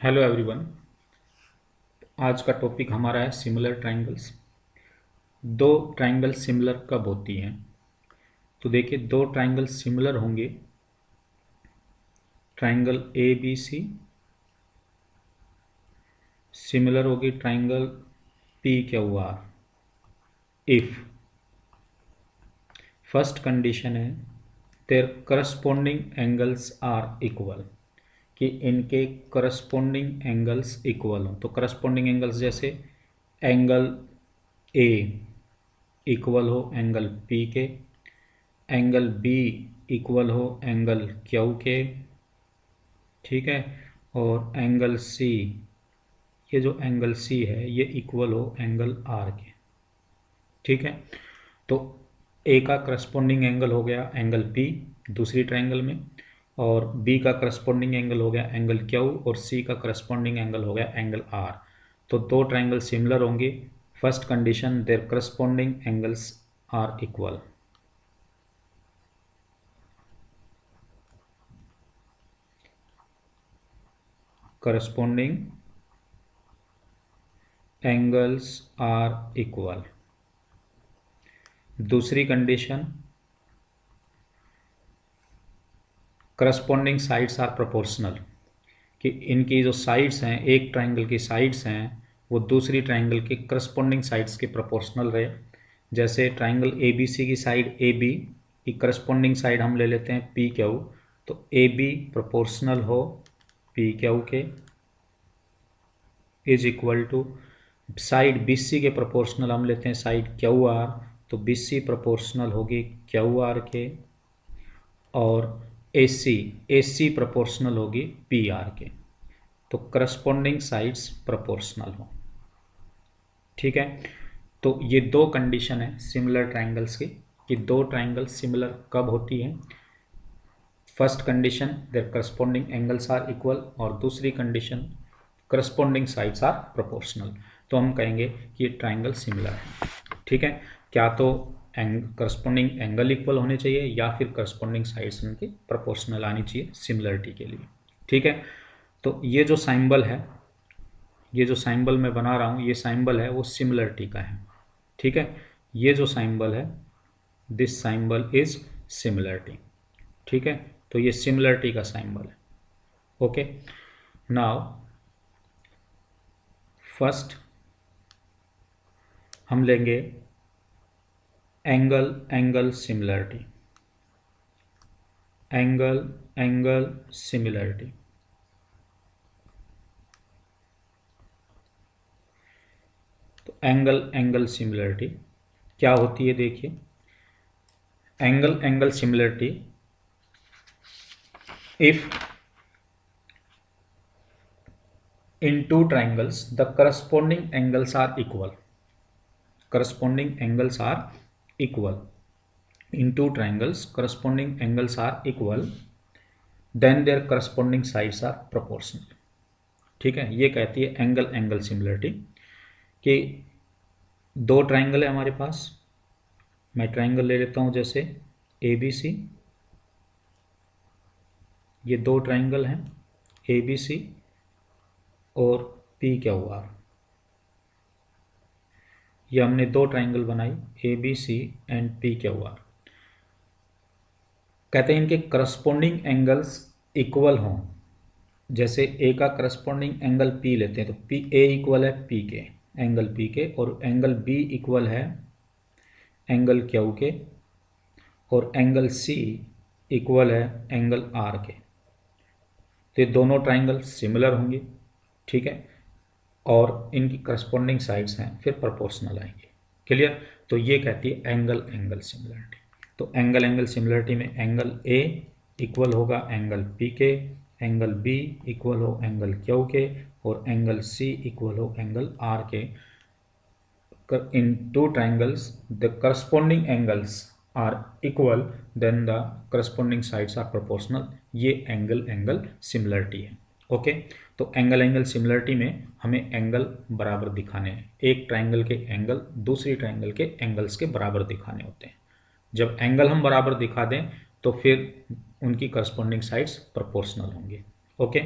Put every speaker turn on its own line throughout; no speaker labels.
Hello everyone. आज का topic हमारा है सिमिलर ट्रायंगल्स। दो ट्रायंगल सिमिलर कब होती हैं? तो देखिए, दो ट्रायंगल सिमिलर होंगे। Triangle A B C similar होगी triangle P Q R if first condition है there corresponding angles are equal, कि इनके करस्पॉन्डिंग एंगल्स इक्वल हों। तो करस्पॉन्डिंग एंगल्स जैसे एंगल ए इक्वल हो एंगल पी के, एंगल बी इक्वल हो एंगल क्यू के, ठीक है, और एंगल सी, ये जो एंगल सी है ये इक्वल हो एंगल आर के, ठीक है। तो ए का करस्पॉन्डिंग एंगल हो गया एंगल पी दूसरी ट्रायंगल में, और बी का करस्पॉन्डिंग एंगल हो गया एंगल क्यू, और सी का करस्पॉन्डिंग एंगल हो गया एंगल आर। तो दो ट्रायंगल सिमिलर होंगे। First condition there corresponding angles are equal. Corresponding angles are equal. दूसरी condition corresponding sides are proportional, कि इनकी जो साइड्स हैं, एक ट्रायंगल की साइड्स हैं वो दूसरी ट्रायंगल के करस्पॉन्डिंग साइड्स के प्रोपोर्शनल रहे। जैसे ट्रायंगल ए बी सी की साइड ए बी की करस्पॉन्डिंग साइड हम ले लेते हैं पी क्यू, तो ए बी प्रोपोर्शनल हो पी क्यू के is equal to side B C के प्रोपोर्शनल हम लेते हैं साइड क्यू आर, तो बी सी प्रोपोर्शनल होगी क्यू आर के, और ए सी प्रोपोर्शनल होगी पी आर के। तो करस्पॉन्डिंग साइड्स प्रोपोर्शनल हो, ठीक है। तो ये दो कंडीशन है सिमिलर ट्रायंगल्स की, कि दो ट्रायंगल सिमिलर कब होती है। First condition there corresponding angles are equal, और दूसरी condition corresponding sides are proportional. तो हम कहेंगे कि ये ट्रायंगल सिमिलर है, ठीक है। क्या तो करस्पॉन्डिंग एंगल इक्वल होने चाहिए या फिर करस्पॉन्डिंग साइड्स उनकी प्रोपोर्शनल आनी चाहिए सिमिलरिटी के लिए, ठीक है। तो ये जो साइंबल है, ये जो साइंबल मैं बना रहा हूँ, ये साइंबल है वो सिमिलरिटी का है, ठीक है। ये जो साइंबल है दिस साइंबल इज सिमिलरिटी, ठीक है। तो ये सिमिलरिटी का साइंबल है, ओके। नाउ फर्स्ट हम लेंगे angle angle similarity, angle angle similarity. तो एंगल एंगल सिमिलरिटी क्या होती है, देखिए। Angle angle similarity if in two triangles the corresponding angles are equal, corresponding angles are equal in two triangles corresponding angles are equal then their corresponding sides are proportional, ठीक है। ये कहती है angle angle similarity, कि दो triangle है हमारे पास। मैं ट्रायंगल ले लेता हूं जैसे ए बी सी, ये दो ट्रायंगल हैं ए बी सी और पी क्यू आर। ये हमने दो ट्रायंगल बनाई A B C and P Q R. कहते हैं इनके करस्पॉन्डिंग एंगल्स इक्वल हों। जैसे ए का करस्पॉन्डिंग एंगल पी लेते हैं, तो पी ए इक्वल है पी के, एंगल पी के, और एंगल बी इक्वल है एंगल क्यू के, और एंगल सी इक्वल है एंगल आर के। तो ये दोनों ट्रायंगल सिमिलर होंगे, ठीक है, और इनकी करस्पॉन्डिंग साइड्स हैं फिर प्रोपोर्शनल आएंगे, क्लियर। तो ये कहती है एंगल एंगल सिमिलरिटी। तो एंगल एंगल सिमिलरिटी में एंगल ए इक्वल होगा एंगल पी के, एंगल बी इक्वल हो एंगल क्यू के, और एंगल सी इक्वल हो एंगल आर के। In two triangles the corresponding angles are equal then the corresponding sides are proportional. ये angle angle similarity है, okay. तो एंगल एंगल सिमिलरिटी में हमें एंगल बराबर दिखाने हैं, एक ट्रायंगल के एंगल दूसरी ट्रायंगल के एंगल्स के बराबर दिखाने होते हैं। जब एंगल हम बराबर दिखा दें तो फिर उनकी करस्पॉन्डिंग साइड्स प्रोपोर्शनल होंगे, ओके।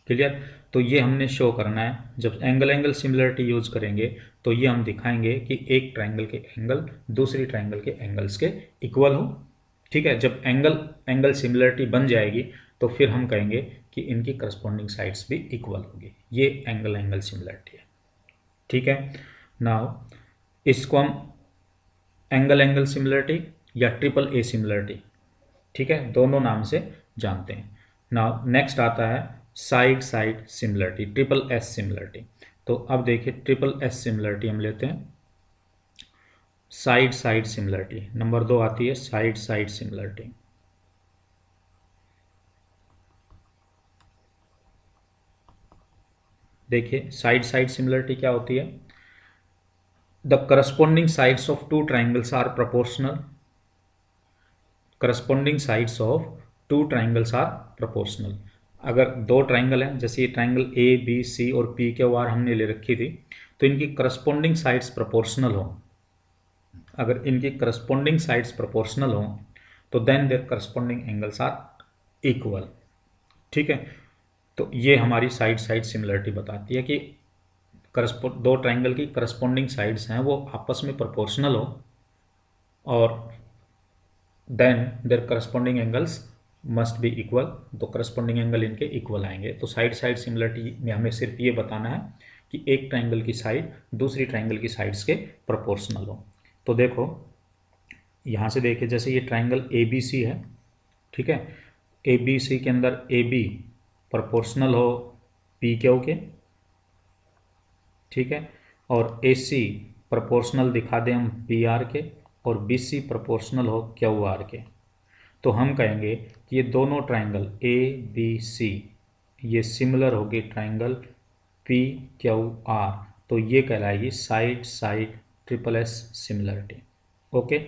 क्लियर। तो ये हमने शो करना है, जब एंगल एंगल सिमिलरिटी यूज करेंगे तो ये हम दिखाएंगे कि एक ट्राइंगल के एंगल दूसरी ट्राइंगल के एंगल्स के इक्वल हो। ठीक है, जब एंगल एंगल सिमिलरिटी बन जाएगी तो फिर हम कहेंगे कि इनकी करस्पॉन्डिंग साइड्स भी इक्वल होगी। ये एंगल एंगल सिमिलरिटी है। ठीक है, नाउ इसको हम एंगल एंगल सिमिलरिटी या ट्रिपल ए सिमिलरिटी, ठीक है, दोनों नाम से जानते हैं। नाउ नेक्स्ट आता है side side similarity, triple S similarity. तो अब देखिए ट्रिपल एस सिमिलरिटी हम लेते हैं। साइड साइड सिमिलरिटी नंबर 2 आती है साइड साइड सिमिलरिटी। देखिए साइड साइड सिमिलरिटी क्या होती है? The corresponding sides of two triangles are proportional. Corresponding sides of two triangles are proportional. अगर दो ट्राइंगल हैं, जैसे ये ट्राइंगल ए बी सी और पी क्यू आर हमने ले रखी थी, तो इनकी करस्पॉन्डिंग साइड्स प्रोपोर्शनल हो। अगर इनकी करस्पॉन्डिंग साइड्स प्रोपोर्शनल हो तो then their corresponding angles are equal. ठीक है, तो ये हमारी साइड साइड सिमिलरिटी बताती है कि दो ट्राइंगल की करस्पॉन्डिंग साइड्स हैं वो आपस में प्रोपोर्शनल हो और then their corresponding angles must be equal. तो करस्पॉन्डिंग एंगल इनके इक्वल आएंगे। तो साइड साइड सिमिलरिटी में हमें सिर्फ ये बताना है कि एक ट्राइंगल की साइड दूसरी ट्राइंगल की साइड्स के प्रोपोर्शनल हो। तो देखो यहाँ से देखिए, जैसे ये ट्राइंगल ए बी सी है, ठीक है, ए बी सी के अंदर ए बी प्रोपोर्शनल हो पी क्यू के, ठीक है, और ए सी प्रोपोर्शनल दिखा दें हम पी आर के, और बी सी प्रोपोर्शनल हो क्यू आर के, तो हम कहेंगे कि ये दोनों ट्राइंगल ए बी सी ये सिमिलर होगी ट्राइंगल पी क्यू आर। तो ये कहलाएगी side side triple S similarity. Okay,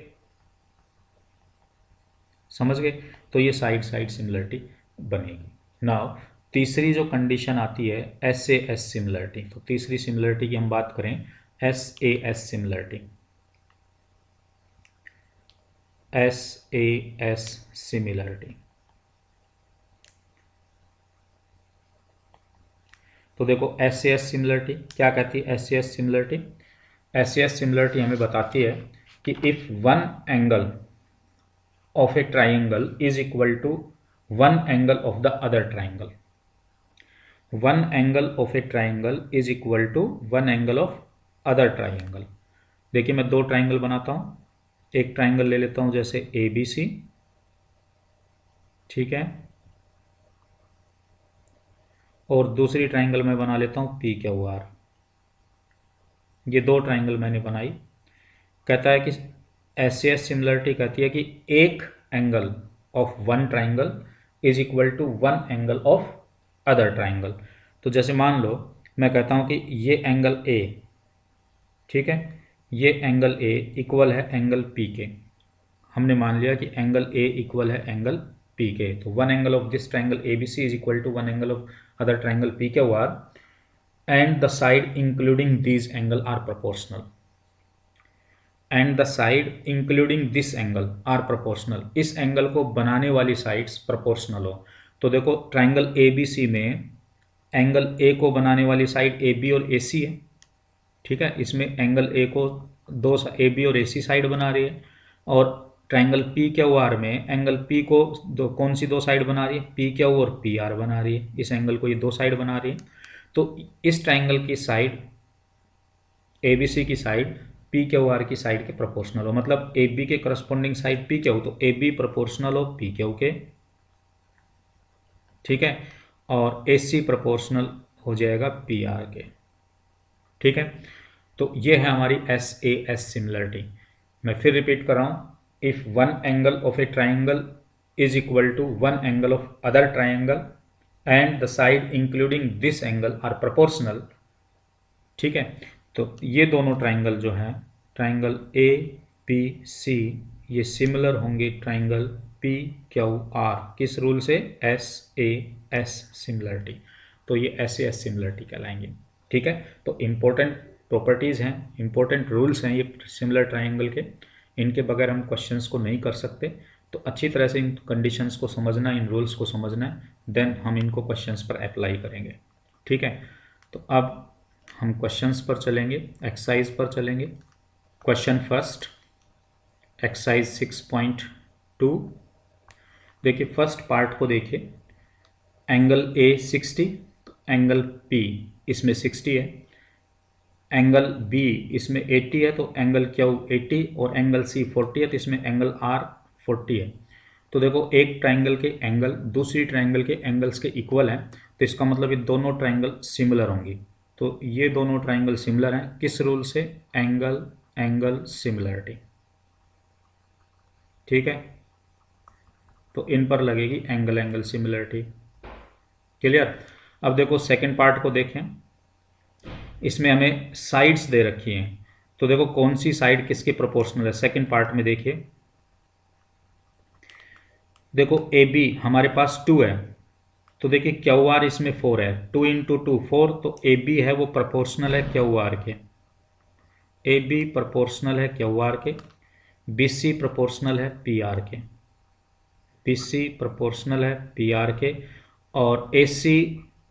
समझ गए? तो ये साइड साइड सिमिलरिटी बनेगी। नाउ तीसरी जो कंडीशन आती है एस ए एस सिमिलरिटी। तो तीसरी सिमिलरिटी की हम बात करें S A S similarity. S A S similarity, तो देखो एस ए एस सिमिलरिटी क्या कहती है? S A S similarity, S A S similarity हमें बताती है कि if one angle of a triangle is equal to one angle of the other triangle. One angle of a triangle is equal to one angle of other triangle. देखिए मैं दो triangle बनाता हूँ, एक ट्राइंगल ले लेता हूँ जैसे ए बी सी, ठीक है, और दूसरी ट्राइंगल मैं बना लेता हूँ पी क्यू आर। ये दो ट्राइंगल मैंने बनाई। कहता है कि एस ए एस सिमिलरिटी कहती है कि एक angle of one triangle is equal to one angle of other triangle. तो जैसे मान लो मैं कहता हूं कि ये एंगल ए, ठीक है, ये एंगल ए इक्वल है एंगल पी के। हमने मान लिया कि एंगल ए इक्वल है एंगल पी के, तो one angle of this triangle A B C is equal to one angle of other triangle P Q R and the side including these angle are proportional. And the side including this angle are proportional. इस angle को बनाने वाली sides proportional हो। तो देखो triangle A B C में angle ए को बनाने वाली साइड ए बी और ए सी है, ठीक है, इसमें एंगल ए को दो ए बी और ए सी साइड बना रही है, और ट्राइंगल पी क्यू आर में एंगल पी को कौन सी दो साइड बना रही है? पी क्यू और पी आर बना रही है। इस एंगल को ये दो साइड बना रही है। तो इस ट्राइंगल की साइड ए बी सी की साइड पी क्यू आर की साइड के प्रोपोर्शनल हो, मतलब ए बी के करस्पॉन्डिंग साइड पी क्यू, तो ए बी प्रोपोर्शनल हो पी क्यू के, ठीक है, और ए सी प्रोपोर्शनल हो जाएगा पी आर के, ठीक है। तो ये है हमारी एस ए एस सिमिलरिटी। मैं फिर रिपीट कर रहा हूं, if one angle of a triangle is equal to one angle of other triangle and the side including this angle are proportional, ठीक है। तो ये दोनों ट्राइंगल जो हैं, ट्राइंगल ए पी सी, ये सिमिलर होंगे ट्राइंगल पी क्यू आर। किस रूल से? S A S similarity. तो ये एस ए एस सिमिलरिटी कहलाएंगे, ठीक है। तो इम्पोर्टेंट प्रॉपर्टीज़ हैं, इम्पोर्टेंट रूल्स हैं ये सिमिलर ट्राइंगल के, इनके बगैर हम क्वेश्चंस को नहीं कर सकते। तो अच्छी तरह से इन कंडीशंस को समझना, इन रूल्स को समझना है, देन हम इनको क्वेश्चंस पर अप्लाई करेंगे। ठीक है, तो अब हम क्वेश्चंस पर चलेंगे, एक्सरसाइज पर चलेंगे। Question first, exercise 6.2। देखिए फर्स्ट पार्ट को देखिए, एंगल ए 60, एंगल पी इसमें 60 है, एंगल बी इसमें 80 है, तो एंगल क्यू 80 और एंगल सी 40 है, तो इसमें एंगल आर 40 है। तो देखो एक ट्राइंगल के एंगल दूसरी ट्राइंगल के एंगल्स के इक्वल हैं, तो इसका मतलब ये दोनों ट्राइंगल सिमिलर होंगी। तो ये दोनों ट्राइंगल सिमिलर हैं, किस रूल से? Angle angle similarity. ठीक है, तो इन पर लगेगी एंगल एंगल सिमिलरिटी। क्लियर? अब देखो सेकंड पार्ट को देखें, इसमें हमें साइड्स दे रखी हैं, तो देखो कौन सी साइड किसके प्रोपोर्शनल है। सेकंड पार्ट में देखिए, देखो ए बी हमारे पास 2 है, तो देखिए क्यू आर इसमें 4 है, 2 इंटू 2 4, तो ए बी है वो प्रोपोर्शनल है क्यू आर के, ए बी प्रोपोर्शनल है क्यू आर के, बी सी प्रोपोर्शनल है पी आर के, बी सी प्रोपोर्शनल है पी आर के, और ए सी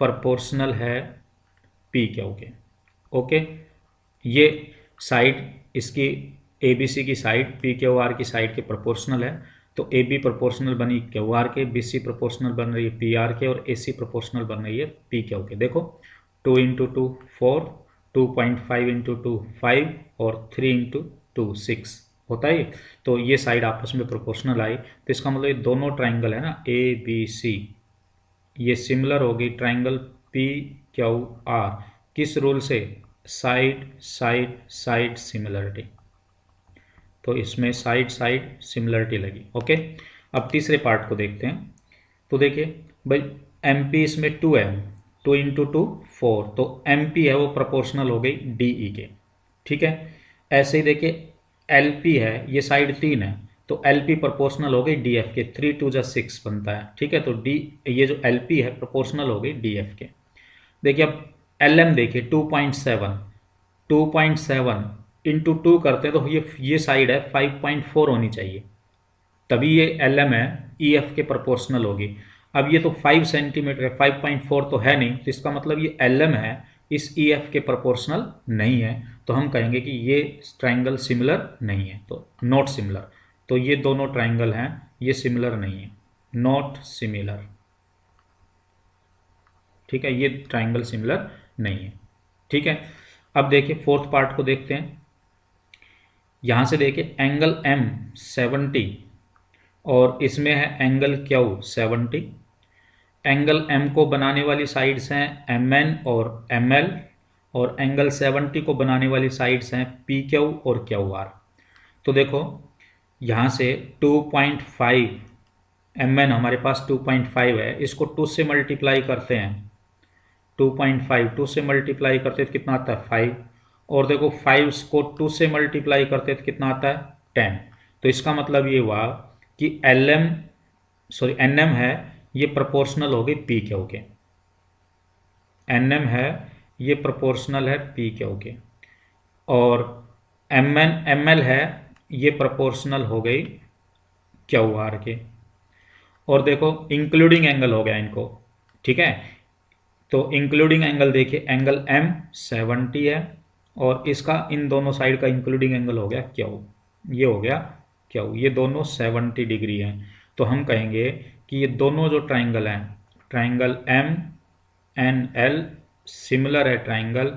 प्रोपोर्शनल है पी क्यू के। ओके, ये साइड इसकी ए बी सी की साइड पी क्यू आर की साइड के प्रोपोर्शनल है, तो ए बी प्रोपोर्शनल बनी क्यू आर के, बी सी प्रोपोर्शनल बन रही है पी आर के, और ए सी प्रोपोर्शनल बन रही है पी क्यू के। देखो 2 इंटू 2 4, 2.5 इंटू 2 5, और 3 इंटू 2 6 होता है। तो ये साइड आपस में प्रोपोर्शनल आई, तो इसका मतलब ये दोनों ट्राइंगल है ना ए बी सी, ये सिमिलर होगी ट्राइंगल पी क्यू आर, किस रूल से? Side side side similarity. तो इसमें साइड साइड सिमिलरिटी लगी। ओके, अब तीसरे पार्ट को देखते हैं। तो देखिए भाई एम पी इसमें 2 है, 2 इंटू 2 4, तो एम पी है वो प्रोपोर्शनल हो गई डी ई के। ठीक है, ऐसे ही देखिए एल पी है, ये साइड 3 है, तो एल पी प्रोपोर्शनल हो गई डी एफ के, 3 2 जा 6 बनता है। ठीक है, तो डी ये जो एल पी है प्रोपोर्शनल हो गई डी एफ के। देखिए अब एल एम देखिए 2.7, 2.7 इंटू 2 करते हैं, तो ये साइड है 5.4 होनी चाहिए, तभी ये एल एम है ई एफ के प्रोपोर्शनल होगी। अब ये तो 5 सेंटीमीटर है, 5.4 तो है नहीं, तो इसका मतलब ये एल एम है इस ई एफ के प्रोपोर्शनल नहीं है, तो हम कहेंगे कि ये ट्राइंगल सिमिलर नहीं है, तो नॉट सिमिलर। तो ये दोनों ट्राइंगल हैं, ये सिमिलर नहीं है, नॉट सिमिलर। ठीक है, ये ट्राइंगल सिमिलर नहीं है। ठीक है, अब देखिए फोर्थ पार्ट को देखते हैं। यहां से देखिए एंगल एम 70 और इसमें है एंगल क्यू 70। एंगल एम को बनाने वाली साइड्स हैं एम एन और एम एल, और एंगल 70 को बनाने वाली साइड्स हैं पी क्यू और क्यू आर। तो देखो यहाँ से 2.5 एम एन हमारे पास 2.5 है, इसको 2 से मल्टीप्लाई करते हैं, 2.5 2 से मल्टीप्लाई करते हैं तो कितना आता है 5, और देखो 5 को 2 से मल्टीप्लाई करते हैं तो कितना आता है 10। तो इसका मतलब ये हुआ कि L M sorry N M है ये प्रोपोर्शनल हो गई पी क्यू के, एन एम है ये प्रोपोर्शनल है पी क्यू के, और एम एन एम एल है ये प्रोपोर्शनल हो गई क्यू आर के। और देखो इंक्लूडिंग एंगल हो गया इनको। ठीक है, तो इंक्लूडिंग एंगल देखिए एंगल एम 70 है, और इसका इन दोनों साइड का इंक्लूडिंग एंगल हो गया क्यू, ये हो गया क्यू, ये दोनों 70 डिग्री हैं। तो हम कहेंगे कि ये दोनों जो ट्राइंगल हैं, triangle M N L similar है ट्राइंगल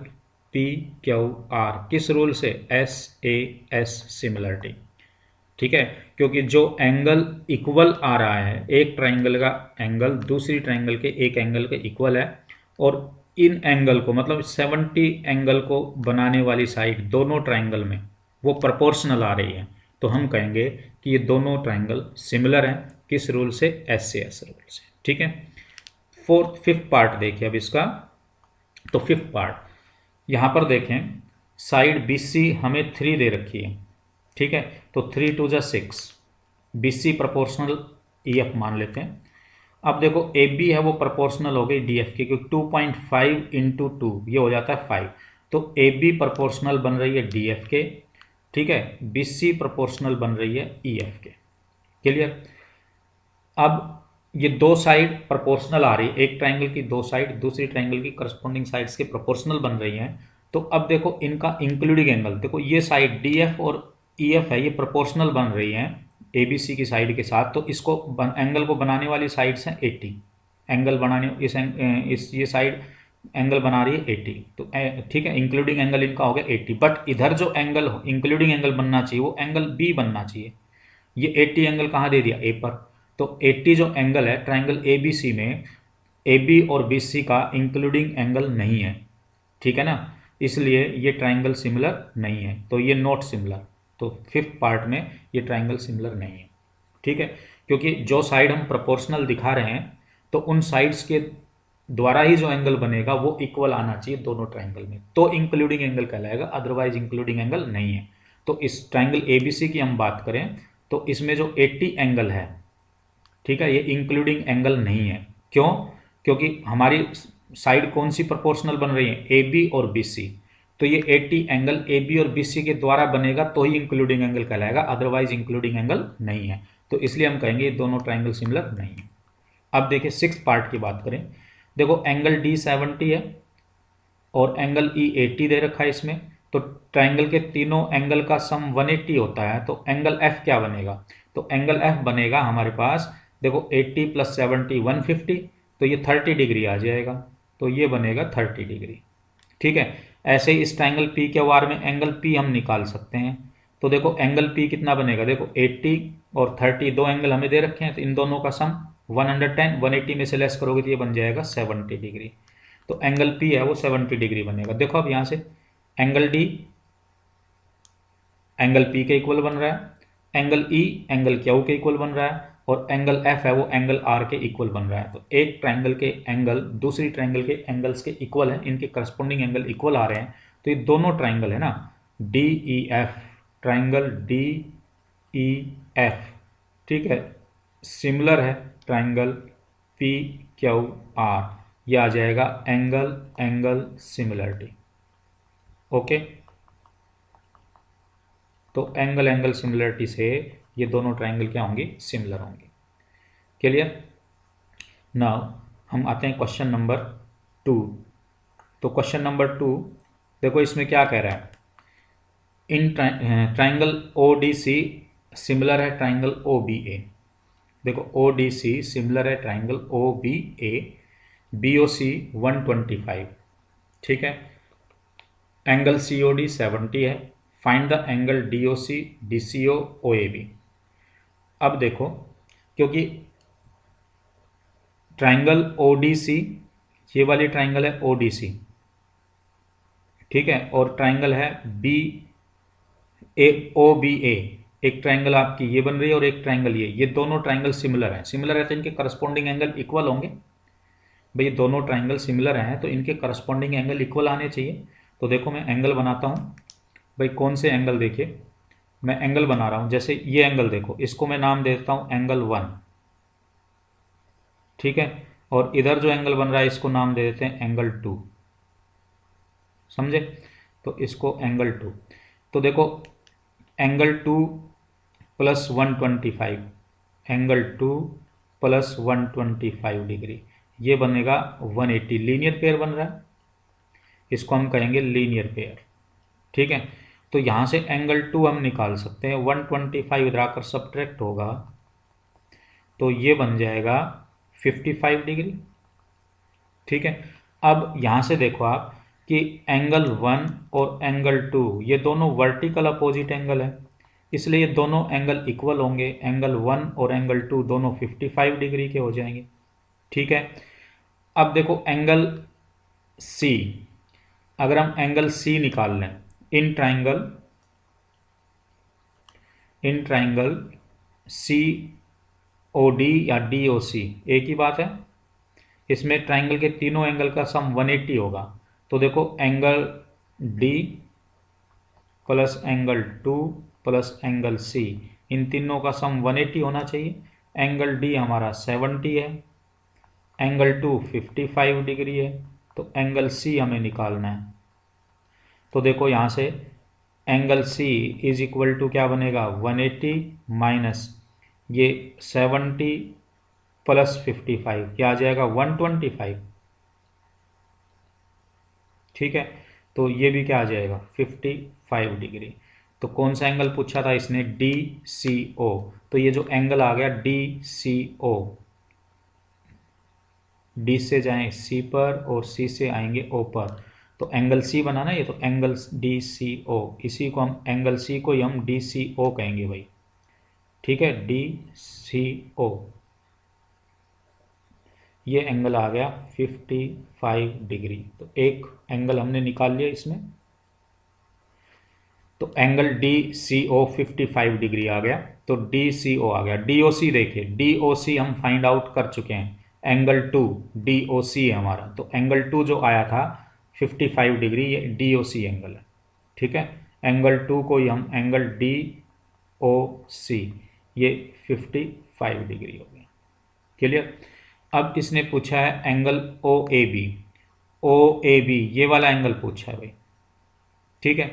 पी क्यू आर, किस रूल से? S A S similarity. ठीक है, क्योंकि जो एंगल इक्वल आ रहा है, एक ट्राइंगल का एंगल दूसरी ट्राइंगल के एक एंगल के इक्वल है, और इन एंगल को मतलब 70 एंगल को बनाने वाली साइड दोनों ट्राइंगल में वो प्रोपोर्शनल आ रही है, तो हम कहेंगे कि ये दोनों ट्राइंगल सिमिलर हैं, किस रूल से? एस से एस रूल से। ठीक है, फिफ्थ पार्ट देखिए अब इसका। तो फिफ्थ पार्ट यहाँ पर देखें, साइड बी सी हमें 3 दे रखी है। ठीक है, तो 3 2 जा 6, B C proportional E F मान लेते हैं। अब देखो ए बी है वो प्रोपोर्शनल हो गई डी एफ की, क्योंकि 2.5 इंटू 2 ये हो जाता है 5, तो ए बी प्रोपोर्शनल बन रही है डी एफ के। ठीक है, बी सी प्रोपोर्शनल बन रही है ई एफ के। क्लियर। अब ये दो साइड प्रोपोर्शनल आ रही है, एक ट्राइंगल की दो साइड दूसरी ट्राइंगल की करस्पॉन्डिंग साइड्स के प्रोपोर्शनल बन रही हैं। तो अब देखो इनका इंक्लूडिंग एंगल, देखो ये साइड डी एफ और ई एफ है, ये प्रोपोर्शनल बन रही हैं ए बी सी की साइड के साथ। तो इसको एंगल को बनाने वाली साइड्स हैं 80, एंगल बनाने इस ये साइड एंगल बना रही है 80। तो ठीक है, इंक्लूडिंग एंगल इनका हो गया 80। बट इधर जो एंगल इंक्लूडिंग एंगल बनना चाहिए वो एंगल बी बनना चाहिए। ये 80 एंगल कहाँ दे दिया, ए पर। तो 80 जो एंगल है ट्राइंगल ए बी सी में, ए बी और बी सी का इंक्लूडिंग एंगल नहीं है, ठीक है ना, इसलिए ये ट्राइंगल सिमिलर नहीं है, तो ये नॉट सिमिलर। तो फिफ्थ पार्ट में ये ट्राइंगल सिमिलर नहीं है, ठीक है। क्योंकि जो साइड हम प्रोपोर्शनल दिखा रहे हैं तो उन साइड्स के द्वारा ही जो एंगल बनेगा वो इक्वल आना चाहिए दोनों ट्राइंगल में, तो इंक्लूडिंग एंगल कहलाएगा, अदरवाइज इंक्लूडिंग एंगल नहीं है। तो इस ट्राइंगल एबीसी की हम बात करें तो इसमें जो 80 एंगल है, ठीक है, ये इंक्लूडिंग एंगल नहीं है। क्यों? क्योंकि हमारी साइड कौन सी प्रोपोर्शनल बन रही है, ए बी और बी सी। तो ये 80 एंगल ए बी और बी सी के द्वारा बनेगा तो ही इंक्लूडिंग एंगल कहलाएगा, अदरवाइज इंक्लूडिंग एंगल नहीं है। तो इसलिए हम कहेंगे ये दोनों ट्राइंगल सिमिलर नहीं है। अब देखिए सिक्स पार्ट की बात करें। देखो एंगल डी 70 है और एंगल ई 80 दे रखा है इसमें। तो ट्राइंगल के तीनों एंगल का सम 180 होता है, तो एंगल एफ क्या बनेगा, तो एंगल एफ बनेगा हमारे पास, देखो 80 + 70 150, तो ये 30 डिग्री आ जाएगा, तो ये बनेगा 30 डिग्री, ठीक है। ऐसे ही इस ट्राइंगल पी के वार में एंगल पी हम निकाल सकते हैं। तो देखो एंगल पी कितना बनेगा, देखो 80 और 30 दो एंगल हमें दे रखे हैं, तो इन दोनों का सम 110, 180 में से लेस करोगे तो ये बन जाएगा 70 डिग्री। तो एंगल पी है वो 70 डिग्री बनेगा। देखो अब यहाँ से एंगल डी एंगल पी के इक्वल बन रहा है, एंगल ई एंगल क्यू के इक्वल बन रहा है, और एंगल एफ है वो एंगल आर के इक्वल बन रहा है। तो एक ट्राइंगल के एंगल दूसरी ट्राइंगल के एंगल्स के इक्वल हैं, इनके करस्पॉन्डिंग एंगल इक्वल आ रहे हैं। तो ये दोनों ट्राइंगल है ना, D E F, triangle D E F, ठीक है, सिमिलर है ट्राइंगल पी क्यू आर, ये आ जाएगा एंगल एंगल सिमिलरिटी। ओके, तो एंगल एंगल सिमिलरिटी से ये दोनों ट्राइंगल क्या होंगे, सिमिलर होंगे। क्लियर। नाउ हम आते हैं क्वेश्चन नंबर 2। तो क्वेश्चन नंबर 2 देखो इसमें क्या कह रहा है, in triangle O D C similar है ट्राइंगल ओ बी ए। देखो ओ डी सी सिमिलर है triangle O B A, B O C 125, ठीक है, एंगल सी ओ डी 70 है, find the angle D O C D C O O A B. अब देखो क्योंकि triangle O D सी, ये वाली ट्राइंगल है ओ डी सी, ठीक है, और ट्राइंगल है बी ए ओ बी ए, एक ट्राइंगल आपकी ये बन रही है और एक ट्राइंगल ये दोनों ट्राइंगल सिमिलर हैं। सिमिलर है तो इनके करस्पॉन्डिंग एंगल इक्वल होंगे। भाई ये दोनों ट्राइंगल सिमिलर हैं तो इनके करस्पॉन्डिंग एंगल इक्वल आने चाहिए। तो देखो मैं एंगल बनाता हूँ। भाई कौन से एंगल, देखिए मैं एंगल बना रहा हूँ, जैसे ये एंगल देखो, इसको मैं नाम दे देता हूँ एंगल 1, ठीक है, और इधर जो एंगल बन रहा है इसको नाम दे देते हैं एंगल 2, समझे। तो इसको एंगल 2, तो देखो एंगल 2 + 125, एंगल 2 + 125 डिग्री, ये बनेगा 180, लीनियर पेयर बन रहा है, इसको हम कहेंगे लीनियर पेयर, ठीक है। तो यहाँ से एंगल 2 हम निकाल सकते हैं, 125 इधर आकर सब्ट्रैक्ट होगा तो ये बन जाएगा 55 डिग्री, ठीक है। अब यहाँ से देखो आप कि एंगल 1 और एंगल 2 ये दोनों वर्टिकल अपोजिट एंगल है, इसलिए ये दोनों एंगल इक्वल होंगे। एंगल 1 और एंगल 2 दोनों 55 डिग्री के हो जाएंगे, ठीक है। अब देखो एंगल सी, अगर हम एंगल सी निकाल लें in triangle C O D या डी ओ सी, एक ही बात है, इसमें ट्राइंगल के तीनों एंगल का सम 180 होगा। तो देखो angle D plus angle 2 plus angle C, इन तीनों का सम 180 होना चाहिए। एंगल डी हमारा 70 है, एंगल 2 55 डिग्री है, तो एंगल सी हमें निकालना है। तो देखो यहाँ से angle C is equal to क्या बनेगा, 180 माइनस ये 70 प्लस 55 क्या आ जाएगा 125। ठीक है, तो ये भी क्या आ जाएगा 55 डिग्री। तो कौन सा एंगल पूछा था इसने, डी सी ओ। तो ये जो एंगल आ गया डी सी ओ, डी से जाएं सी पर और सी से आएंगे ओ पर, तो एंगल सी बना ना ये, तो एंगल डी सी ओ, इसी को हम एंगल सी को ही हम डी सी ओ कहेंगे भाई। ठीक है, डी सी ओ, ये एंगल आ गया 55 डिग्री। तो एक एंगल हमने निकाल लिया इसमें। तो एंगल डी सी ओ 55 डिग्री आ गया। तो डी सी ओ आ गया। डी ओ सी देखिए, डी ओ सी हम फाइंड आउट कर चुके हैं, एंगल 2 डी ओ सी है हमारा। तो एंगल 2 जो आया था 55 डिग्री, ये डी ओ सी एंगल है। ठीक है, एंगल 2 को ही हम एंगल डी ओ सी, ये 55 डिग्री हो गया। क्लियर। अब इसने पूछा है angle O A B, O A B ये वाला एंगल पूछा है भाई। ठीक है,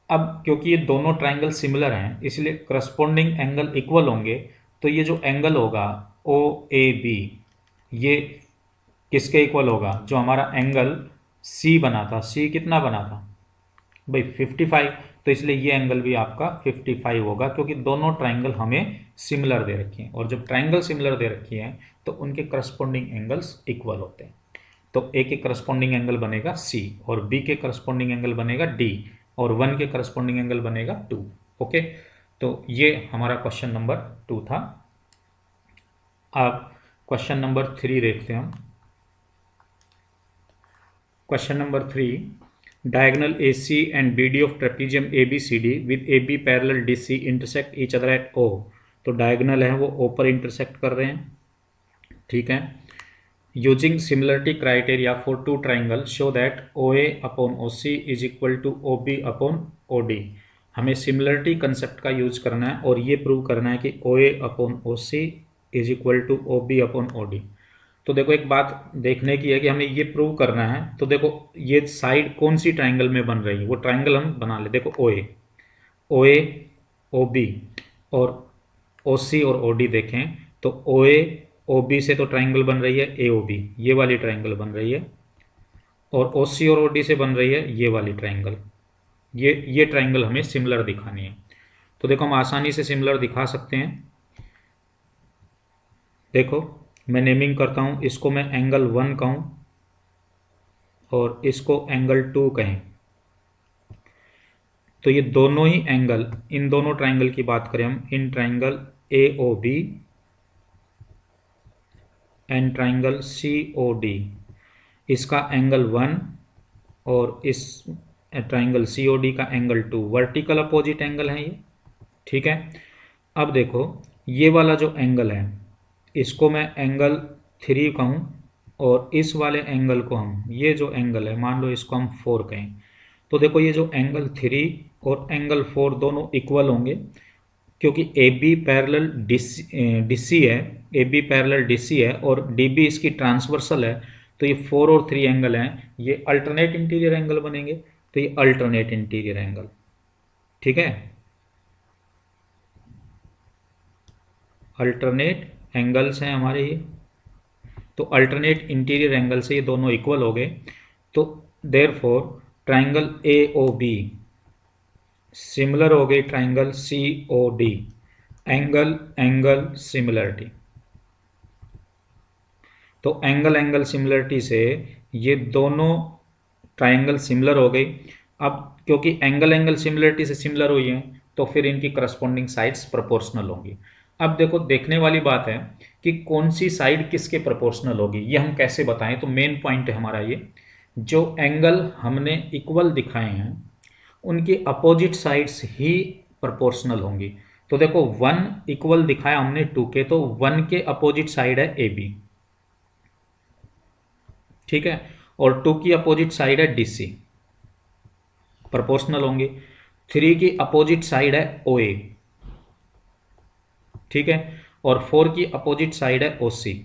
अब क्योंकि ये दोनों ट्रायंगल सिमिलर हैं इसलिए करस्पॉन्डिंग एंगल इक्वल होंगे। तो ये जो एंगल होगा ओ ए बी, ये किसके इक्वल होगा, जो हमारा एंगल सी बना था। सी कितना बना था भाई 55, तो इसलिए ये एंगल भी आपका 55 होगा, क्योंकि दोनों ट्रायंगल हमें सिमिलर दे रखी हैं, और जब ट्रायंगल सिमिलर दे रखी हैं तो उनके करस्पॉन्डिंग एंगल्स इक्वल होते हैं। तो ए के करस्पॉन्डिंग एंगल बनेगा सी, और बी के करस्पॉन्डिंग एंगल बनेगा डी, और 1 के करस्पॉन्डिंग एंगल बनेगा 2। ओके, तो ये हमारा क्वेश्चन नंबर 2 था। अब क्वेश्चन नंबर 3 देखते हैं हम। Question number 3, diagonal AC and BD of trapezium ABCD with AB parallel DC intersect each other at O। तो डायगोनल है वो O पर इंटरसेक्ट कर रहे हैं। ठीक है, using similarity criteria for two triangle show that OA upon OC is equal to OB upon OD। हमें सिमिलरिटी कंसेप्ट का यूज करना है और ये प्रूव करना है कि OA upon OC is equal to OB upon OD। तो देखो एक बात देखने की है कि हमें ये प्रूव करना है। तो देखो ये साइड कौन सी ट्राइंगल में बन रही है, वो ट्राइंगल हम बना ले। देखो OA, OA, OB और OC और OD देखें तो OA OB से तो ट्राइंगल बन रही है AOB, ये वाली ट्राइंगल बन रही है, और OC और OD से बन रही है ये वाली ट्राइंगल। ये ट्राइंगल हमें सिमिलर दिखानी है। तो देखो हम आसानी से सिमिलर दिखा सकते हैं। देखो मैं नेमिंग करता हूँ, इसको मैं एंगल 1 कहूँ और इसको एंगल 2 कहें। तो ये दोनों ही एंगल, इन दोनों ट्राइंगल की बात करें हम, in triangle AOB and triangle COD, इसका एंगल 1 और इस ट्राइंगल COD का एंगल 2 वर्टिकल अपोजिट एंगल है ये। ठीक है, अब देखो ये वाला जो एंगल है इसको मैं एंगल 3 कहूँ और इस वाले एंगल को हम, ये जो एंगल है मान लो इसको हम 4 कहें। तो देखो ये जो एंगल 3 और एंगल 4 दोनों इक्वल होंगे, क्योंकि AB पैरेलल DC है, AB पैरेलल DC है और DB इसकी ट्रांसवर्सल है। तो ये 4 और 3 एंगल हैं, ये अल्टरनेट इंटीरियर एंगल बनेंगे। तो ये अल्टरनेट इंटीरियर एंगल, ठीक है, अल्टरनेट एंगल्स हैं हमारे ये। तो अल्टरनेट इंटीरियर एंगल से ये दोनों इक्वल हो गए। तो देयरफॉर ट्राइंगल AOB सिमिलर हो गई triangle COD, angle angle similarity. तो एंगल एंगल सिमिलरिटी से ये दोनों ट्राइंगल सिमिलर हो गई। अब क्योंकि एंगल एंगल सिमिलरिटी से सिमिलर हुई है तो फिर इनकी करस्पॉन्डिंग साइड्स प्रोपोर्शनल होंगी। अब देखो देखने वाली बात है कि कौन सी साइड किसके प्रोपोर्शनल होगी, ये हम कैसे बताएं। तो मेन पॉइंट है हमारा ये, जो एंगल हमने इक्वल दिखाए हैं उनकी अपोजिट साइड्स ही प्रोपोर्शनल होंगी। तो देखो 1 इक्वल दिखाया हमने 2 के, तो 1 के अपोजिट साइड है AB, ठीक है, और 2 की अपोजिट साइड है DC, प्रोपोर्शनल होंगे। 3 की अपोजिट साइड है OA, ठीक है, और 4 की अपोजिट साइड है OC।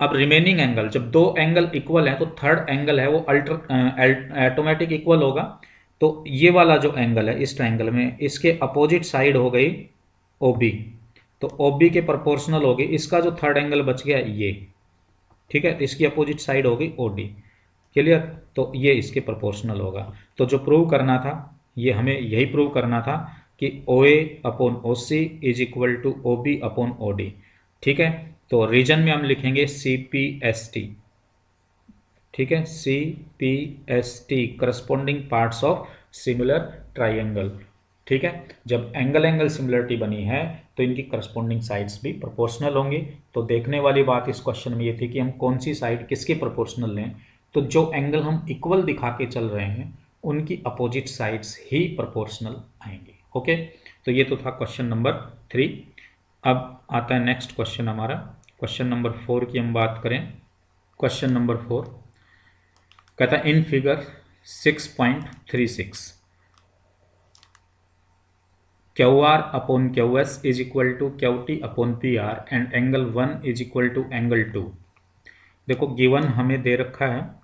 अब रिमेनिंग एंगल, जब दो एंगल इक्वल है तो थर्ड एंगल है वो ऑटोमेटिक इक्वल होगा। तो ये वाला जो एंगल है इस ट्राइंगल में, इसके अपोजिट साइड हो गई ओ बी, तो ओ बी के प्रोपोर्शनल होगी इसका जो थर्ड एंगल बच गया ये, ठीक है, तो इसकी अपोजिट साइड होगी ओ डी। क्लियर, तो ये इसके प्रोपोर्शनल होगा। तो जो प्रूव करना था, ये हमें यही प्रूव करना था कि O A upon O C is equal to O B upon O D. ठीक है, तो रीजन में हम लिखेंगे सी पी एस टी। ठीक है, C P S T corresponding parts of similar triangle. ठीक है, जब एंगल एंगल सिमिलरिटी बनी है तो इनकी करस्पॉन्डिंग साइड्स भी प्रोपोर्शनल होंगी। तो देखने वाली बात इस क्वेश्चन में ये थी कि हम कौन सी साइड किसके प्रोपोर्शनल लें। तो जो एंगल हम इक्वल दिखा के चल रहे हैं उनकी अपोजिट साइड्स ही प्रोपोर्शनल आएंगी। ओके, तो ये तो था क्वेश्चन नंबर 3। अब आता है नेक्स्ट क्वेश्चन हमारा, क्वेश्चन नंबर 4 की हम बात करें। क्वेश्चन नंबर 4 कहता है in figure 6.36 Q R upon Q S is equal to Q T upon P R and angle 1 is equal to angle 2। देखो गिवन हमें दे रखा है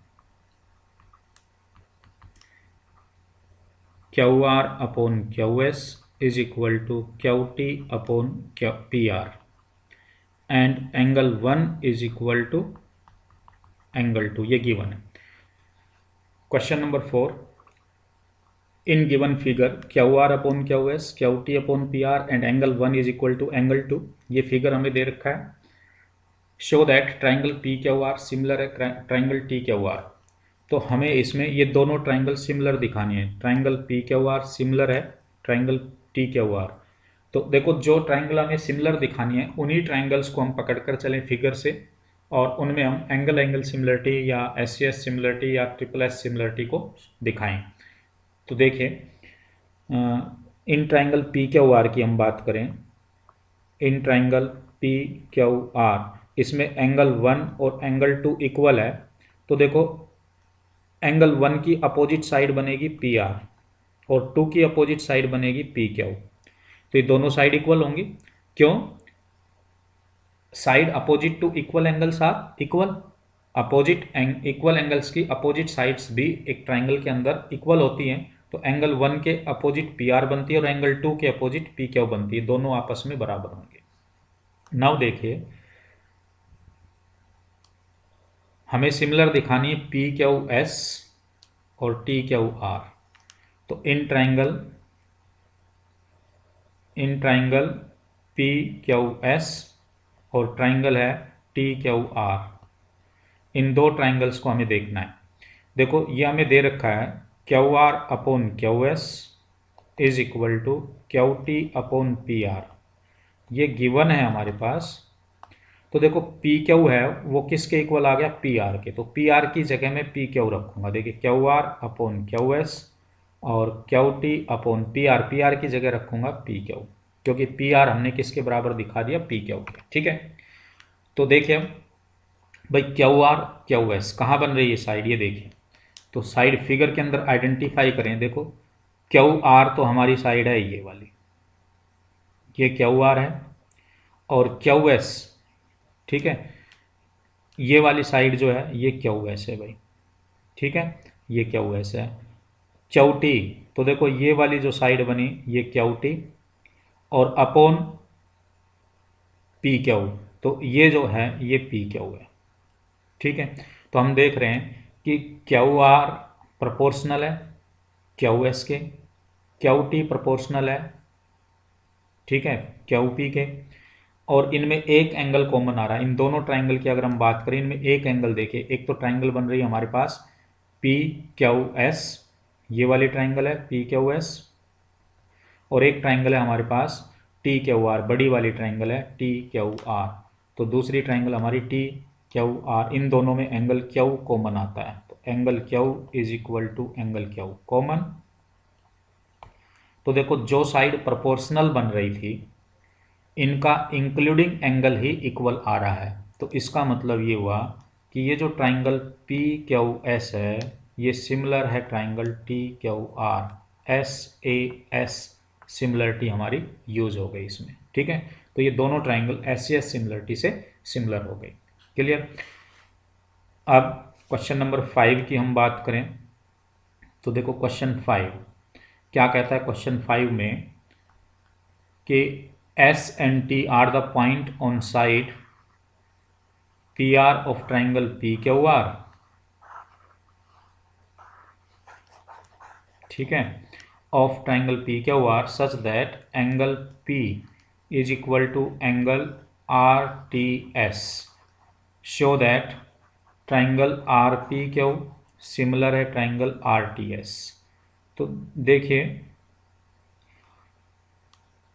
Q R upon Q S is equal to Q T upon P R and angle 1 is equal to angle 2, ये given है। Question number 4 in given figure Q R upon Q S Q T upon P R and angle 1 is equal to angle 2, ये figure हमें दे रखा है। Show that triangle P Q R similar है triangle T Q R. तो हमें इसमें ये दोनों ट्राइंगल सिमिलर दिखानी है, triangle P Q R similar है ट्राइंगल टी क्यू आर। तो देखो जो ट्राइंगल हमें सिमिलर दिखानी है उन्हीं ट्राइंगल्स को हम पकड़ कर चलें फिगर से, और उनमें हम एंगल एंगल सिमिलरिटी या एस सी एस सिमिलरिटी या ट्रिपल एस सिमिलरिटी को दिखाएं। तो देखिए इन ट्राइंगल पी क्यू आर की हम बात करें, in triangle P Q are इसमें एंगल 1 और एंगल 2 इक्वल है। तो देखो एंगल 1 की अपोजिट साइड बनेगी पी आर और 2 की अपोजिट साइड बनेगी पी क्यू। तो ये दोनों साइड इक्वल होंगी, क्यों? Side opposite to equal angles are equal, opposite equal angles की अपोजिट साइड्स भी एक ट्राइंगल के अंदर इक्वल होती हैं। तो एंगल 1 के अपोजिट पी आर बनती है और एंगल 2 के अपोजिट पी क्यू बनती है, दोनों आपस में बराबर होंगे। नाउ देखिए हमें सिमिलर दिखानी है पी क्यू एस और टी क्यू आर। तो in triangle P Q S और ट्राइंगल है टी क्यू आर, इन दो ट्राइंगल्स को हमें देखना है। देखो ये हमें दे रखा है Q R upon Q S is equal to Q T upon P R, ये गिवन है हमारे पास। तो देखो पी क्यू है वो किसके इक्वल आ गया, पी आर के। तो पी आर की जगह में पी क्यू रखूंगा। देखिए Q R upon Q S और Q T upon P R की जगह रखूंगा पी क्यू, क्योंकि पी आर हमने किसके बराबर दिखा दिया, पी क्यू के। ठीक है, तो देखिए भाई क्यू आर क्यू एस कहाँ बन रही है साइड, ये देखिए। तो साइड फिगर के अंदर आइडेंटिफाई करें। देखो क्यू आर तो हमारी साइड है ये वाली, ये क्यू आर है, और क्यू एस, ठीक है, ये वाली साइड जो है ये क्यू एस है भाई। ठीक है, ये क्यू एस है। क्यू टी, तो देखो ये वाली जो साइड बनी ये क्यू टी और अपॉन पी क्यू, तो ये जो है ये पी क्यू है। ठीक है, तो हम देख रहे हैं कि क्यू आर प्रोपोर्शनल है क्यू एस के, क्यू टी प्रोपोर्शनल है, ठीक है, क्यू पी के, और इनमें एक एंगल कॉमन आ रहा है। इन दोनों ट्राइंगल की अगर हम बात करें इनमें एक एंगल देखिए, एक तो ट्राइंगल बन रही है हमारे पास पी क्यू एस, ये वाली ट्राइंगल है पी क्यू एस, और एक ट्राइंगल है हमारे पास टी क्यू आर, बड़ी वाली ट्राइंगल है टी क्यू आर। तो दूसरी ट्राइंगल हमारी टी क्यू आर, इन दोनों में एंगल क्यू कॉमन आता है। तो angle Q is equal to angle Q common. तो देखो जो साइड प्रोपोर्शनल बन रही थी इनका इंक्लूडिंग एंगल ही इक्वल आ रहा है। तो इसका मतलब ये हुआ कि ये जो ट्राइंगल पी क्यू एस है ये सिमिलर है triangle T Q are, S A S similarity हमारी यूज हो गई इसमें। ठीक है, तो ये दोनों ट्राइंगल एस एस सिमिलरिटी से सिमिलर हो गई। क्लियर। अब क्वेश्चन नंबर 5 की हम बात करें तो देखो क्वेश्चन 5 क्या कहता है। क्वेश्चन 5 में कि S and T are the point on side PR of triangle PQR, ठीक है, of triangle PQR such that angle P is equal to angle RTS. Show that triangle RPQ similar है triangle RTS. तो देखिए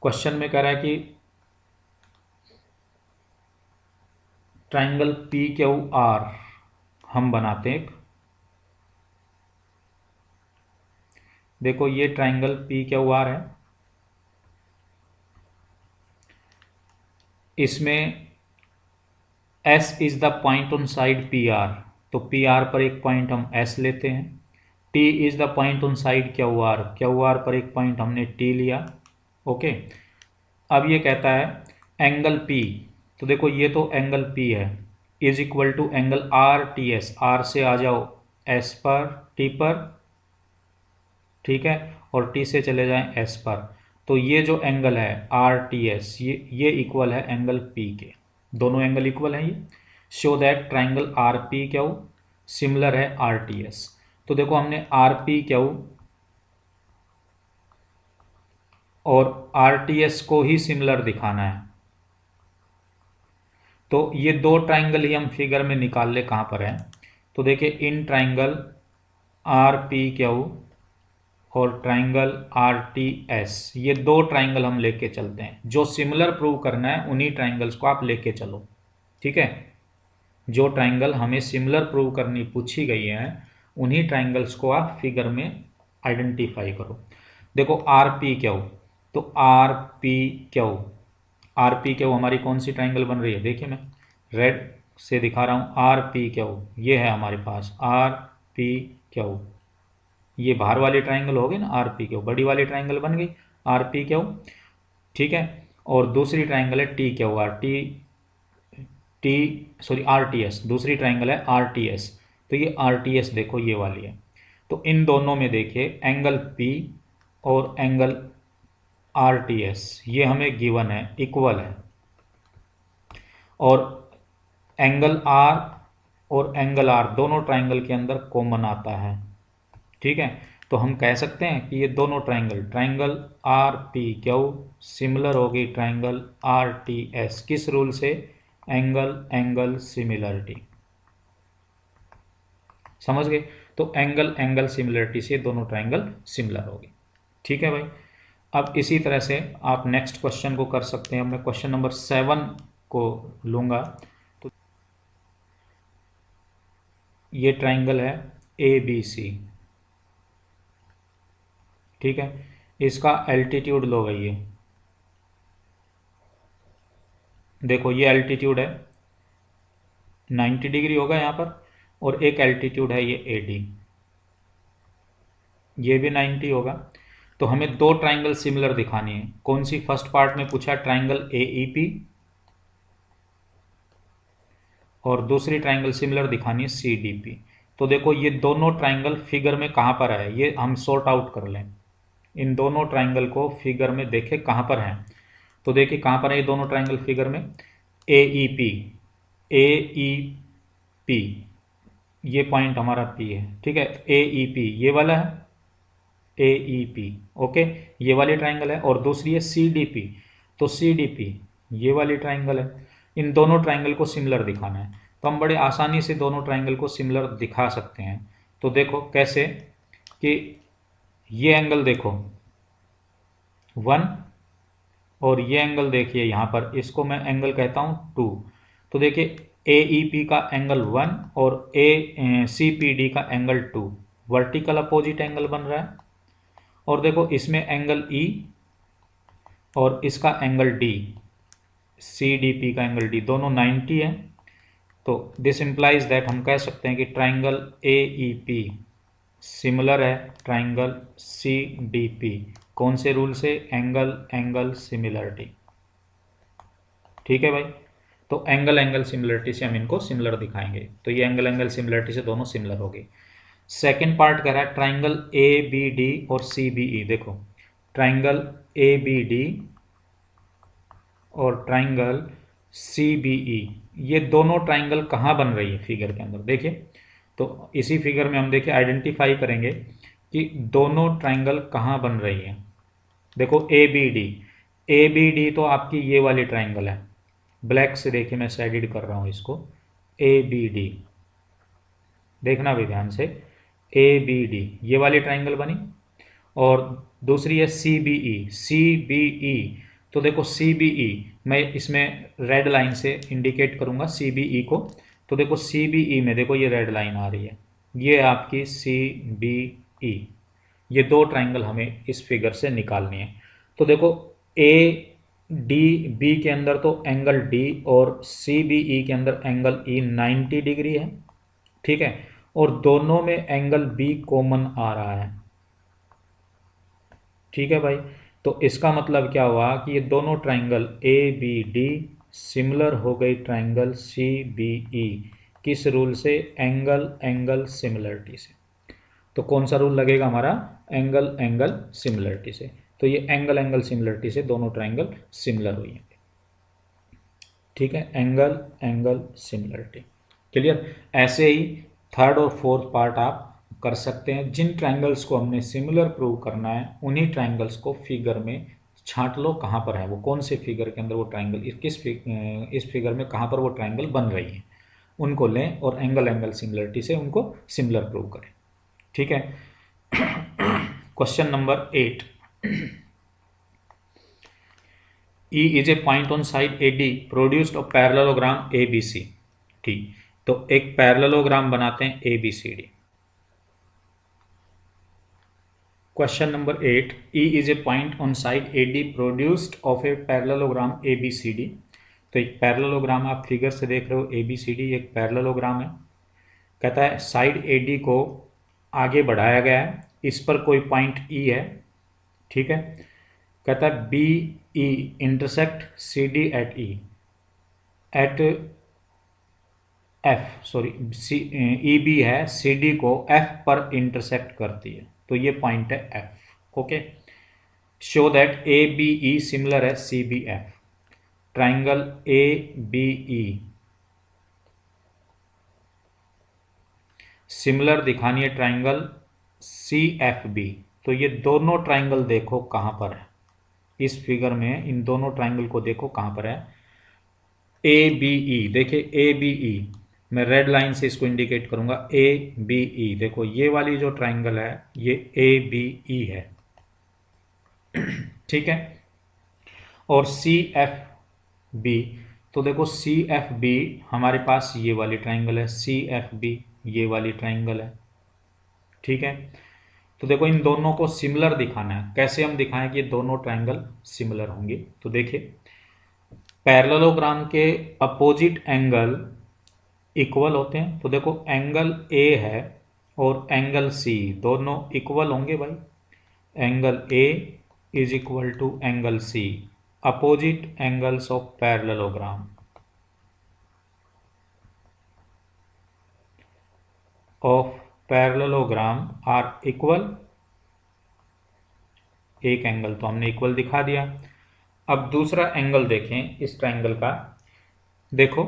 question में कह रहा है कि ट्राइंगल PQR हम बनाते हैं। देखो ये ट्राइंगल PQR है, इसमें S is the point on side PR, तो PR पर एक पॉइंट हम S लेते हैं। T is the point on side QR, QR पर एक पॉइंट हमने T लिया। ओके, अब ये कहता है एंगल P, तो देखो ये तो एंगल P है, is equal to angle RTS, R से आ जाओ S पर, T पर, ठीक है, और T से चले जाएं S पर, तो ये जो एंगल है RTS ये इक्वल है एंगल P के, दोनों एंगल इक्वल हैं ये। Show that triangle RPQ similar है RTS, तो देखो हमने RPQ और RTS को ही सिमिलर दिखाना है, तो ये दो ट्राइंगल ही हम फिगर में निकाल ले कहाँ पर है। तो देखिए इन ट्राइंगल RPQ और ट्राइंगल RTS, ये दो ट्राइंगल हम लेके चलते हैं, जो सिमिलर प्रूव करना है उन्हीं ट्राइंगल्स को आप लेके चलो, ठीक है। जो ट्राइंगल हमें सिमिलर प्रूव करनी पूछी गई है उन्हीं ट्राइंगल्स को आप फिगर में आइडेंटिफाई करो। देखो RPQ, तो RPQ हमारी कौन सी ट्राइंगल बन रही है, देखिए मैं रेड से दिखा रहा हूँ। RPQ ये है हमारे पास RPQ, ये बाहर वाली ट्राइंगल हो गई ना RPQ, बड़ी वाली ट्राइंगल बन गई RPQ, ठीक है। और दूसरी ट्राइंगल है TQR, RTS, दूसरी ट्राइंगल है RTS, तो ये RTS देखो ये वाली है। तो इन दोनों में देखिए एंगल P और एंगल RTS ये हमें गिवन है, इक्वल है, और एंगल R और एंगल R दोनों ट्राइंगल के अंदर कॉमन आता है, ठीक है। तो हम कह सकते हैं कि ये दोनों ट्राइंगल RPQ सिमिलर होगी ट्राइंगल RTS, किस रूल से, एंगल सिमिलरिटी, समझ गए। तो एंगल सिमिलरिटी से दोनों ट्राइंगल सिमिलर होगी, ठीक है भाई। अब इसी तरह से आप नेक्स्ट क्वेश्चन को कर सकते हैं। मैं क्वेश्चन नंबर 7 को लूंगा। तो ये ट्राइंगल है ABC, ठीक है, इसका एल्टीट्यूड लो भाई, ये देखो ये एल्टीट्यूड है 90 डिग्री होगा यहाँ पर, और एक एल्टीट्यूड है ये AD, ये भी 90 होगा। तो हमें दो ट्राइंगल सिमिलर दिखानी है, कौन सी, फर्स्ट पार्ट में पूछा ट्राइंगल AEP, और दूसरी ट्राइंगल सिमिलर दिखानी है CDP। तो देखो ये दोनों ट्राइंगल फिगर में कहाँ पर है, ये हम सॉर्ट आउट कर लें। इन दोनों ट्राइंगल को फिगर में देखें कहाँ पर हैं, तो देखिए कहाँ पर है ये दोनों ट्राइंगल फिगर में, AEP ये पॉइंट हमारा P है, ठीक है। AEP ये वाला है AEP, ओके, ये वाली ट्राइंगल है, और दूसरी है CDP, तो CDP ये वाली ट्राइंगल है। इन दोनों ट्राइंगल को सिमिलर दिखाना है, तो हम बड़े आसानी से दोनों ट्राइंगल को सिमिलर दिखा सकते हैं। तो देखो कैसे, कि ये एंगल देखो 1, और ये एंगल देखिए यहाँ पर, इसको मैं एंगल कहता हूँ 2। तो देखिए AEP का एंगल 1 और CPD का एंगल 2, वर्टिकल अपोजिट एंगल बन रहा है। और देखो इसमें एंगल E और इसका एंगल D, CDP का एंगल D, दोनों 90 है। तो दिस इंप्लाइज दैट हम कह सकते हैं कि ट्राइंगल AEP सिमिलर है ट्राइंगल CDP, कौन से रूल से, एंगल सिमिलरिटी, ठीक है भाई। तो एंगल सिमिलरिटी से हम इनको सिमिलर दिखाएंगे, तो ये एंगल सिमिलरिटी से दोनों सिमिलर हो गए। सेकेंड पार्ट कह रहा है ट्राइंगल ABD और CBE। देखो ट्राइंगल ABD और ट्राइंगल सी बी ई, ये दोनों ट्राइंगल कहाँ बन रही है फिगर के अंदर देखिए। तो इसी फिगर में हम देखिए आइडेंटिफाई करेंगे कि दोनों ट्राइंगल कहाँ बन रही है। देखो ए बी डी तो आपकी ये वाली ट्राइंगल है, ब्लैक से देखिए मैं शेडेड कर रहा हूँ इसको, ए बी डी, देखना भी ध्यान से, ए बी डी ये वाली ट्राइंगल बनी। और दूसरी है सी बी ई, तो देखो सी बी ई मैं इसमें रेड लाइन से इंडिकेट करूंगा सी बी ई को। तो देखो सी बी ई में देखो ये रेड लाइन आ रही है, ये आपकी सी बी ई, ये दो ट्राइंगल हमें इस फिगर से निकालनी है। तो देखो ए डी बी के अंदर तो एंगल डी और सी बी ई के अंदर एंगल ई 90 डिग्री है, ठीक है, और दोनों में एंगल बी कॉमन आ रहा है, ठीक है भाई। तो इसका मतलब क्या हुआ कि ये दोनों triangle A B D similar हो गई ट्राइंगल सी बी ई, किस रूल से, एंगल एंगल सिमिलरिटी से। तो कौन सा रूल लगेगा हमारा, एंगल एंगल सिमिलरिटी से। तो ये एंगल एंगल सिमिलरिटी से दोनों ट्राइंगल सिमिलर हुई हैं, ठीक है, एंगल एंगल सिमिलरिटी, क्लियर। ऐसे ही थर्ड और फोर्थ पार्ट आप कर सकते हैं। जिन ट्राइंगल्स को हमने सिमिलर प्रूव करना है उन्हीं ट्राइंगल्स को फिगर में छांट लो, कहाँ पर है वो, कौन से फिगर के अंदर वो ट्राइंगल, इस फिगर में कहाँ पर वो ट्राइंगल बन रही है, उनको लें और एंगल एंगल सिमिलरिटी से उनको सिमिलर प्रूव करें, ठीक है। Question number 8, E is a point on side AD produced a parallelogram ABC, ठीक। तो एक पैरेललोग्राम बनाते हैं ABCD। Question number 8, E is a point on side AD produced of a parallelogram ABCD। तो एक पैरेललोग्राम आप फिगर से देख रहे हो, ABCD एक पैरेललोग्राम है। कहता है साइड AD को आगे बढ़ाया गया है, इस पर कोई पॉइंट E है, ठीक है। कहता है B E intersect C D at E at F, sorry C E B है, सी डी को एफ पर इंटरसेक्ट करती है, तो ये पॉइंट है F, okay. Show that A B E similar है C B F, triangle A B E similar दिखानी है ट्राइंगल सी एफ बी। तो ये दोनों ट्राइंगल देखो कहाँ पर है, इस फिगर में इन दोनों ट्राइंगल को देखो कहाँ पर है। ए बी ई, देखिए ए बी ई, मैं रेड लाइन से इसको इंडिकेट करूंगा, ए बी ई, देखो ये वाली जो ट्राइंगल है ये ए बी ई है, ठीक है। और सी एफ बी, तो देखो सी एफ बी हमारे पास ये वाली ट्राइंगल है, सी एफ बी ये वाली ट्राइंगल है, ठीक है। तो देखो इन दोनों को सिमिलर दिखाना है, कैसे हम दिखाएं कि ये दोनों ट्राइंगल सिमिलर होंगे। तो देखिए पैरेललोग्राम के अपोजिट एंगल इक्वल होते हैं, तो देखो एंगल ए है और एंगल सी दोनों इक्वल होंगे भाई, angle A is equal to angle C, opposite angles of parallelogram of parallelogram are equal, एक एंगल तो हमने इक्वल दिखा दिया। अब दूसरा एंगल देखें इस ट्राइंगल का, देखो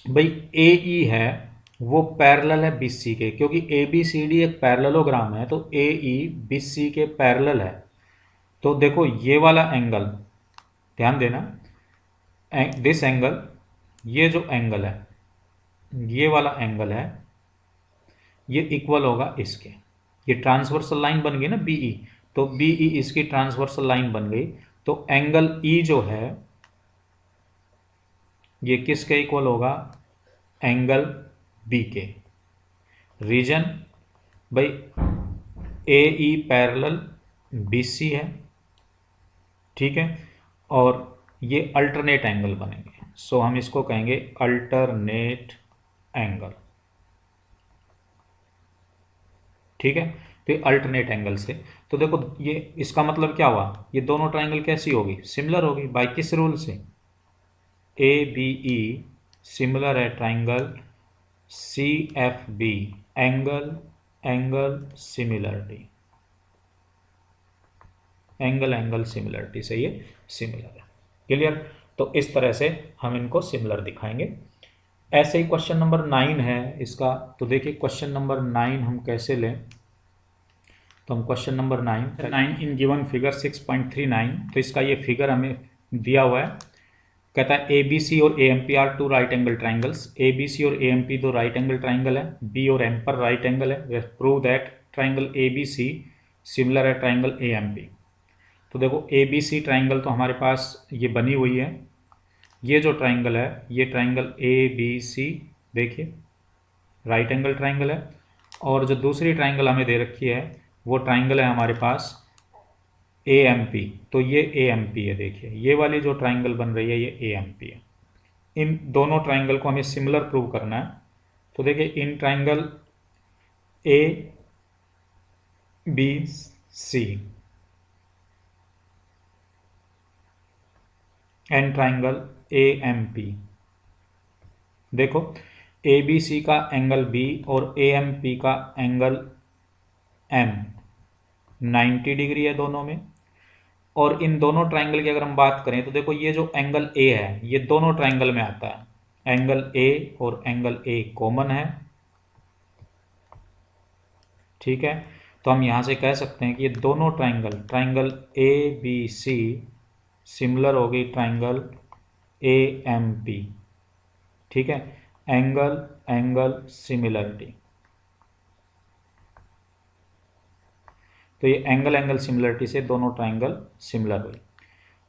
भाई ए ई है वो पैरेलल है बी सी के, क्योंकि ए बी सी डी एक पैरेललोग्राम है, तो ए ई बी सी के पैरेलल है। तो देखो ये वाला एंगल, ध्यान देना, दिस एंगल, ये जो एंगल है, ये वाला एंगल है, ये इक्वल होगा इसके, ये ट्रांसवर्सल लाइन बन गई ना बी ई, तो बी ई इसकी ट्रांसवर्सल लाइन बन गई। तो एंगल ई जो है ये किसके इक्वल होगा, एंगल बी के। रीजन भाई ए ई पैरेलल बी सी है, ठीक है, और ये अल्टरनेट एंगल बनेंगे, सो हम इसको कहेंगे अल्टरनेट एंगल, ठीक है। तो ये अल्टरनेट एंगल से, तो देखो ये इसका मतलब क्या हुआ, ये दोनों ट्राइंगल कैसी होगी, सिमिलर होगी, बाय किस रूल से, ए बी ई सिमिलर है triangle C F B, angle angle similarity, angle angle similarity से ये सिमिलर है, क्लियर। तो इस तरह से हम इनको सिमिलर दिखाएंगे। ऐसे ही क्वेश्चन नंबर 9 है इसका। तो देखिए क्वेश्चन नंबर 9 हम कैसे लें। तो हम क्वेश्चन नंबर 9 इन गिवन फिगर 6.39, तो इसका ये फिगर हमें दिया हुआ है। कहता है ए बी सी और A M P are two right angle triangles. A B C और ए एम पी दो राइट एंगल ट्राइंगल है, बी और एम पर राइट एंगल है। Prove that triangle A B C similar है ट्राइंगल ए एम पी। तो देखो A B C triangle तो हमारे पास ये बनी हुई है। ये जो ट्राइंगल है ये ट्राइंगल ए बी सी देखिए राइट एंगल ट्राइंगल है। और जो दूसरी ट्राइंगल हमें दे रखी है वो ट्राइंगल है हमारे पास ए एम पी। तो ये ए एम पी है, देखिए ये वाली जो ट्राइंगल बन रही है ये ए एम पी है। इन दोनों ट्राइंगल को हमें सिमिलर प्रूव करना है। तो देखिए इन triangle A B C and triangle A M P, देखो ए बी सी का एंगल बी और ए एम पी का एंगल एम 90 डिग्री है दोनों में। और इन दोनों ट्राइंगल की अगर हम बात करें तो देखो ये जो एंगल ए है ये दोनों ट्राइंगल में आता है। एंगल ए और एंगल ए कॉमन है, ठीक है। तो हम यहां से कह सकते हैं कि ये दोनों triangle A B C similar होगी ट्राइंगल ए एम पी, ठीक है। एंगल एंगल सिमिलरिटी, तो ये एंगल एंगल सिमिलरिटी से दोनों ट्राइंगल सिमिलर हुई।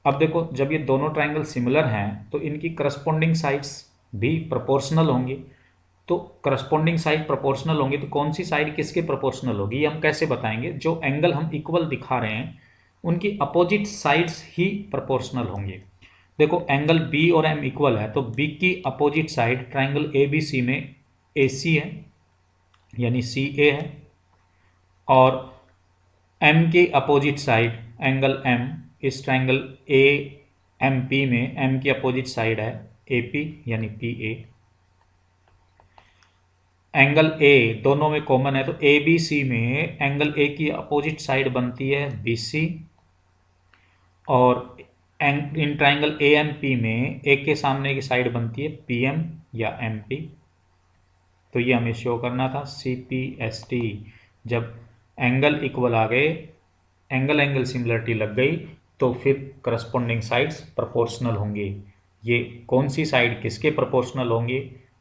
अब देखो जब ये दोनों ट्राइंगल सिमिलर हैं तो इनकी करस्पॉन्डिंग साइड्स भी प्रोपोर्शनल होंगी। तो करस्पॉन्डिंग साइड प्रोपोर्शनल होंगी तो कौन सी साइड किसके प्रोपोर्शनल होगी ये हम कैसे बताएंगे। जो एंगल हम इक्वल दिखा रहे हैं उनकी अपोजिट साइड्स ही प्रोपोर्शनल होंगी। देखो एंगल बी और एम इक्वल है तो बी की opposite side triangle A B C में ए सी है यानी सी ए है। और एम की अपोजिट साइड एंगल एम इस ट्राइंगल ए एम पी में एम की अपोजिट साइड है ए पी यानी पी ए। एंगल ए दोनों में कॉमन है तो ए बी सी में एंगल ए की अपोजिट साइड बनती है बी सी। और इन ट्राइंगल ए एम पी में ए के सामने की साइड बनती है पी एम या एम पी। तो ये हमें शो करना था सी पी एस टी। जब एंगल इक्वल आ गए एंगल एंगल सिमिलरिटी लग गई तो फिर करस्पॉन्डिंग साइड्स प्रोपोर्शनल होंगी। ये कौन सी साइड किसके प्रोपोर्शनल होंगी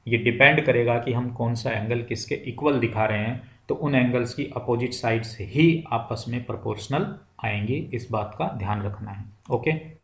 ये डिपेंड करेगा कि हम कौन सा एंगल किसके इक्वल दिखा रहे हैं। तो उन एंगल्स की अपोजिट साइड्स ही आपस में प्रोपोर्शनल आएंगी, इस बात का ध्यान रखना है। ओके।